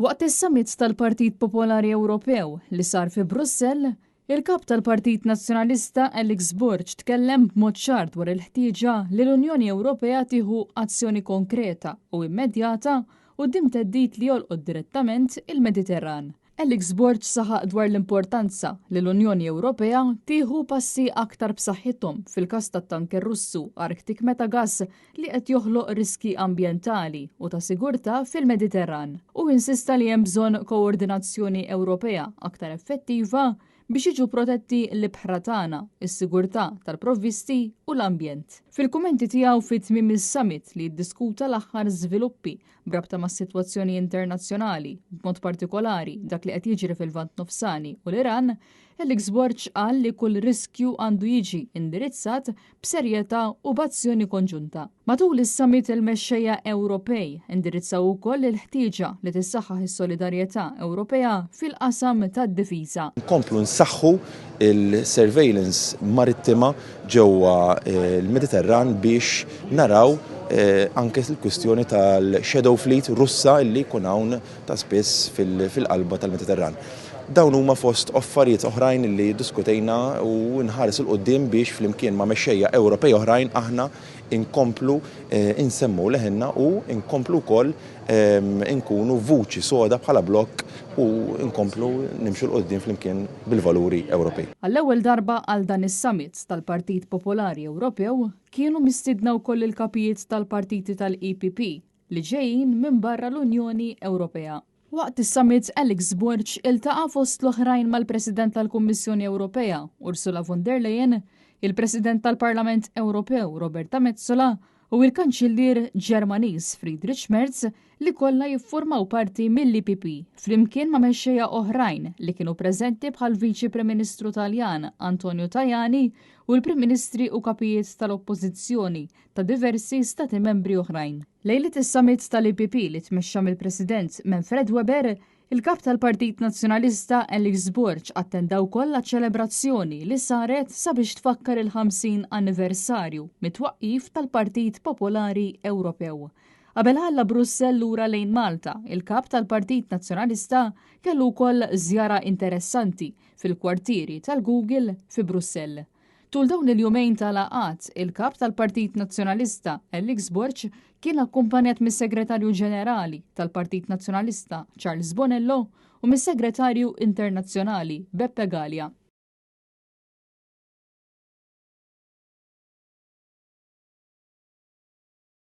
Waqt is-summit tal-Partit Popolari Ewropew li sar fi Brussell, il-kap tal-Partit Nazzjonalista Alex Borg tkellem b'mod ċar dwar il-ħtieġa li l-Unjoni Ewropea tieħu azzjoni konkreta u immedjata quddiem theddid li jolqod direttament il-Mediterran. Alex Borg saħaq dwar l-importanza li l-Unjoni Ewropea tieħu passi aktar b'saħħithom fil-każ tat-tanker Russu Arctic Metagas li qed joħloq riski ambjentali u ta' sigurtà fil-Mediterran u insista li hemm bżonn koordinazzjoni Ewropea aktar effettiva biex jiġu protetti l-ibħra tagħna, is-sigurtà tal-provvisti u l-ambjent. Fil-kummenti tiegħu fit-tmiem is-summit li jiddiskuta l-aħħar żviluppi brabta mas-sitwazzjoni internazzjonali, b'mod partikolari dak li qed jiġri fil-Lvant Nofsani u l-Iran, Alex Borg qal li kull riskju għandu jiġi indirizzat b'serjetà u b'azzjoni konġunta. Matul is-summit il-mexxejja Ewropej indirizzaw ukoll il-ħtieġa li tissaħħaħ is-solidarjetà Ewropea fil-qasam tad-difiża. Nkomplu nsaħħu il-surveillance marittima ġewwa l-Mediterran biex naraw anke l-kwistjoni tal-shadow fleet Russa li jkun hawn ta' spiss fil-qalba tal-Mediterran. Dawn huma fost affarijiet oħrajn li diskutejna u nħares il-qoddim biex flimkien ma' mexxejja Ewropej oħrajn aħna inkomplu insemmu leħenna u inkomplu wkoll inkunu vuċi soda bħala blokk u inkomplu nimxu l-qoddim flimkien bil-valuri Ewropej. Għall-ewwel darba għal dan is-summit tal-Partit Popolari Ewropew kienu mistiedna wkoll il-kapijiet tal-partiti tal-EPP li ġejjin minn barra l-Unjoni Ewropea. Waqt is-summit Alex Borg iltaqa' fost l-oħrajn mal-President tal-Kummissjoni Ewropea Ursula von der Leyen, il-President tal-Parlament Ewropew Roberta Metsola u l-Kanċillier Ġermaniż Friedrich Merz li kollha jiffurmaw parti mill-IPP flimkien ma' mexxejja oħrajn li kienu preżenti bħal Viċi Prim Ministru Taljan Antonio Tajani u l-Prim Ministri u kapijiet tal-Oppożizzjoni ta' diversi stati membri oħrajn. Lejlet is-summit tal-IPP li tmexxa mill-President Manfred Weber, il-kap tal-Partit Nazzjonalista Alex Borg attenda wkoll ċelebrazzjoni li saret sabiex tfakkar il-50 anniversarju mit-twaqqif tal-Partit Popolari Ewropew. Qabel ħalla Brussell lura lejn Malta, il-kap tal-Partit Nazzjonalista kellu wkoll żjara interessanti fil-kwartieri tal-Google fi Brussell. Tul dawn il-jumejn tal-laqgħat, il-kap tal-Partit Nazzjonalista Alex Borg kien akkumpanjat mis-Segretarju Ġenerali tal-Partit Nazzjonalista Charles Bonello u mis-Segretarju Internazzjonali Beppe Galla.